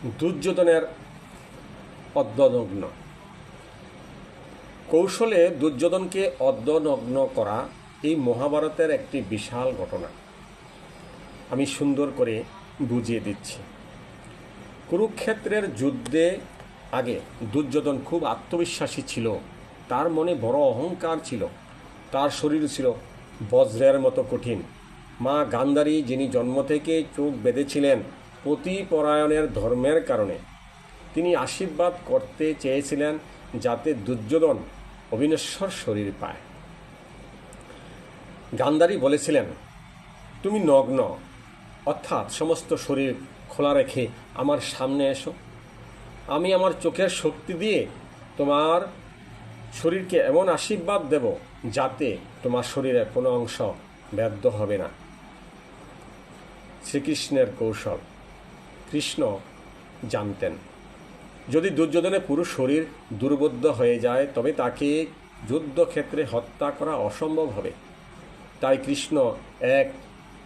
দুর্যোধনের অর্ধনগ্ন। কৌশলে দুর্যোধনকে অর্ধনগ্ন করা এই মহাভারতের একটি বিশাল ঘটনা। আমি সুন্দর করে বুঝিয়ে দিচ্ছি। কুরুক্ষেত্রের যুদ্ধে আগে দুর্যোধন খুব আত্মবিশ্বাসী ছিল। তার মনে বড় অহংকার ছিল। তার শরীর ছিল বজ্রের মতো কঠিন। মা গান্ধারী, যিনি জন্ম থেকে চোখ বেঁধেছিলেন পতিপরায়ণের ধর্মের কারণে, তিনি আশীর্বাদ করতে চেয়েছিলেন যাতে দুর্যোধন অবিনশ্বর শরীর পায়। গান্ধারী বলেছিলেন, তুমি নগ্ন, অর্থাৎ সমস্ত শরীর খোলা রেখে আমার সামনে এসো। আমি আমার চোখের শক্তি দিয়ে তোমার শরীরকে এমন আশীর্বাদ দেব যাতে তোমার শরীরের কোনো অংশ ব্যর্থ হবে না। শ্রীকৃষ্ণের কৌশল কৃষ্ণ জানতেন, যদি দুর্যোধনের পুরো শরীর দুর্বোধ্য হয়ে যায় তবে তাকে যুদ্ধক্ষেত্রে হত্যা করা অসম্ভব হবে। তাই কৃষ্ণ এক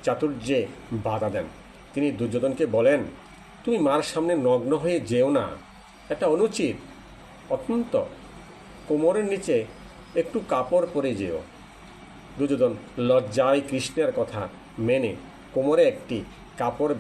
চাতুর্যে বাধা দেন। তিনি দুর্যোধনকে বলেন, তুমি মার সামনে নগ্ন হয়ে যেও না, এটা অনুচিত। অত্যন্ত কোমরের নিচে একটু কাপড় পরে যেও। দুর্যোধন লজ্জায় কৃষ্ণের কথা মেনে কোমরে একটি কাপড়